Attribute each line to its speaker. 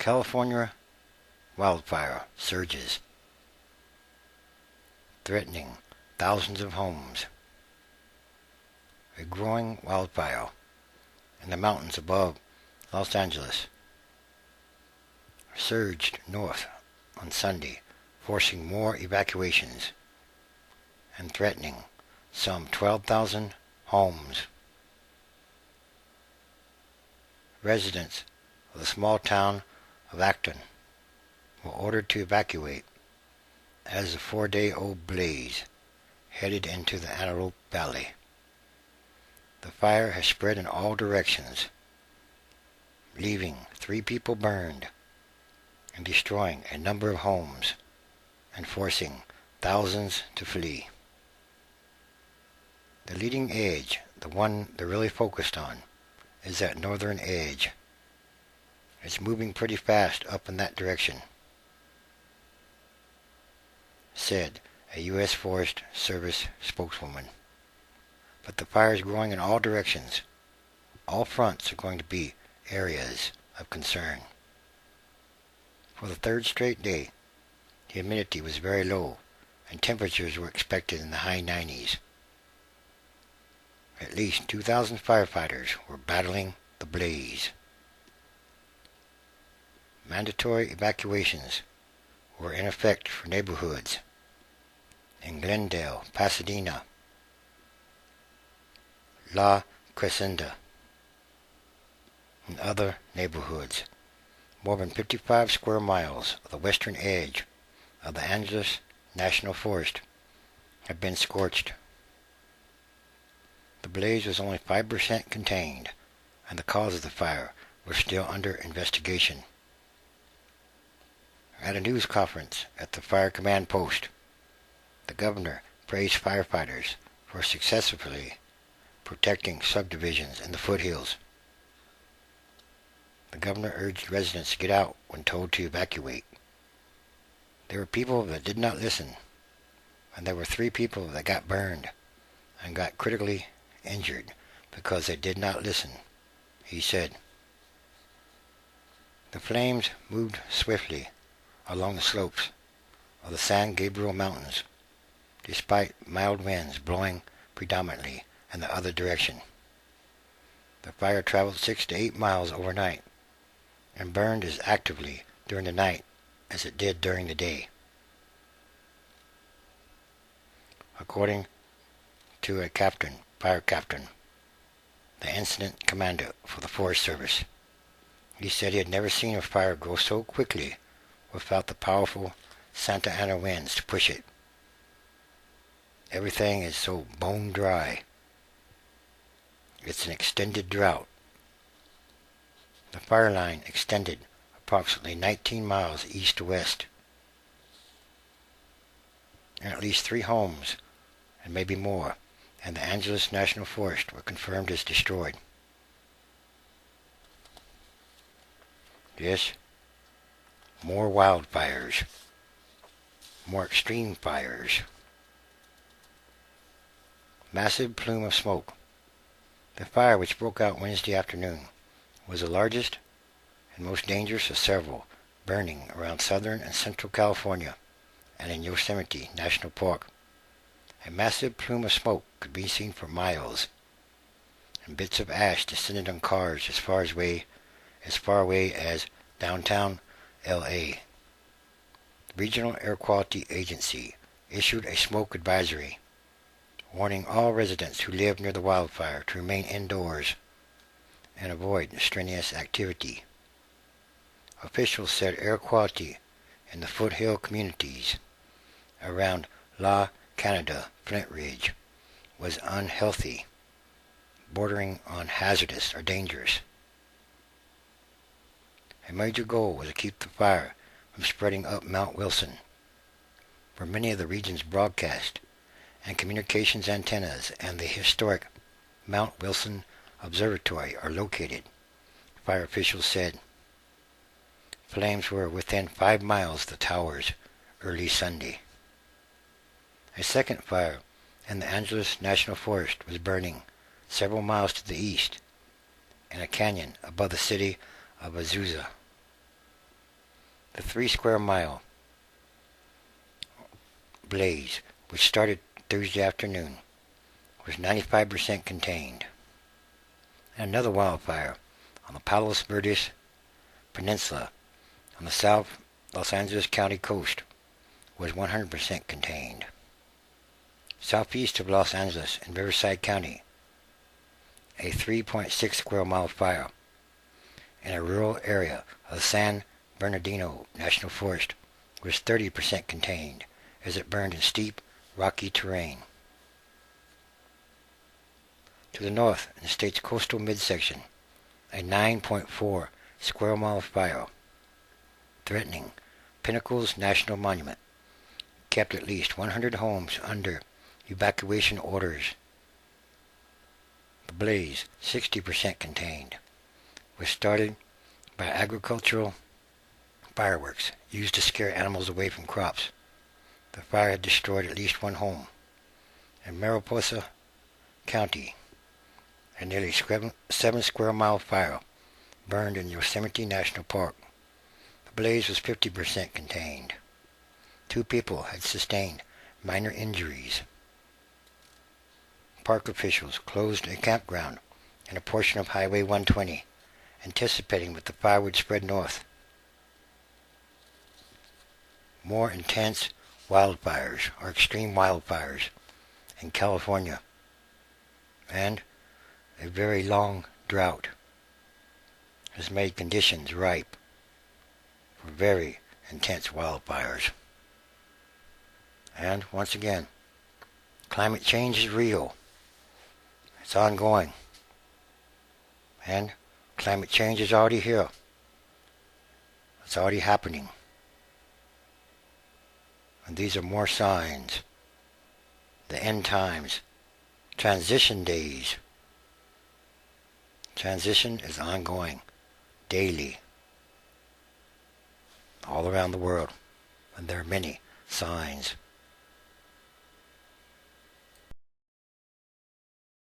Speaker 1: California wildfire surges, threatening thousands of homes. A growing wildfire in the mountains above Los Angeles surged north on Sunday, forcing more evacuations and threatening some 12,000 homes. Residents of the small town of Acton were ordered to evacuate as the 4-day-old blaze headed into the Antelope Valley. The fire has spread in all directions, leaving 3 people burned and destroying a number of homes and forcing thousands to flee. The leading edge, the one they're really focused on, is that northern edge. It's moving pretty fast up in that direction, said a U.S. Forest Service spokeswoman. But the fire is growing in all directions. All fronts are going to be areas of concern. For the 3rd straight day, the humidity was very low, and temperatures were expected in the high 90s. At least 2,000 firefighters were battling the blaze. Mandatory evacuations were in effect for neighborhoods in Glendale, Pasadena, La Crescenta, and other neighborhoods. More than 55 square miles of the western edge of the Angeles National Forest have been scorched. The blaze was only 5% contained, and the cause of the fire was still under investigation. At a news conference at the Fire Command Post, the governor praised firefighters for successfully protecting subdivisions in the foothills. The governor urged residents to get out when told to evacuate. There were people that did not listen, and there were 3 people that got burned and got critically injured because they did not listen, he said. The flames moved swiftly along the slopes of the San Gabriel Mountains, despite mild winds blowing predominantly in the other direction. The fire traveled 6 to 8 miles overnight and burned as actively during the night as it did during the day. According to a fire captain, the incident commander for the Forest Service, he said he had never seen a fire grow so quickly without the powerful Santa Ana winds to push it. Everything is so bone dry. It's an extended drought. The fire line extended approximately 19 miles east to west, and at least 3 homes, and maybe more, in the Angeles National Forest were confirmed as destroyed. Yes, more wildfires, more extreme fires. Massive plume of smoke. The fire, which broke out Wednesday afternoon, was the largest and most dangerous of several burning around southern and central California and in Yosemite National Park. A massive plume of smoke could be seen for miles, and bits of ash descended on cars as far away as downtown L.A. The Regional Air Quality Agency issued a smoke advisory, warning all residents who live near the wildfire to remain indoors and avoid strenuous activity. Officials said air quality in the foothill communities around La Canada Flint Ridge was unhealthy, bordering on hazardous or dangerous. A major goal was to keep the fire from spreading up Mount Wilson, where many of the region's broadcast and communications antennas and the historic Mount Wilson Observatory are located, fire officials said. Flames were within 5 miles of the towers early Sunday. A second fire in the Angeles National Forest was burning several miles to the east in a canyon above the city of Azusa. The 3 square mile blaze, which started Thursday afternoon, was 95% contained. And another wildfire on the Palos Verdes Peninsula on the South Los Angeles County coast was 100% contained. Southeast of Los Angeles in Riverside County, a 3.6 square mile fire in a rural area of San Bernardino National Forest was 30% contained as it burned in steep, rocky terrain. To the north, in the state's coastal midsection, a 9.4 square mile fire threatening Pinnacles National Monument kept at least 100 homes under evacuation orders. The blaze, 60% contained, was started by agricultural fireworks used to scare animals away from crops. The fire had destroyed at least one home. In Mariposa County, a nearly 7 square mile fire burned in Yosemite National Park. The blaze was 50% contained. 2 people had sustained minor injuries. Park officials closed a campground in a portion of Highway 120, anticipating that the fire would spread north. More intense wildfires, or extreme wildfires, in California, and a very long drought has made conditions ripe for very intense wildfires. And once again, climate change is real. It's ongoing. And climate change is already here. It's already happening. And these are more signs. The end times. Transition days. Transition is ongoing. Daily. All around the world. And there are many signs.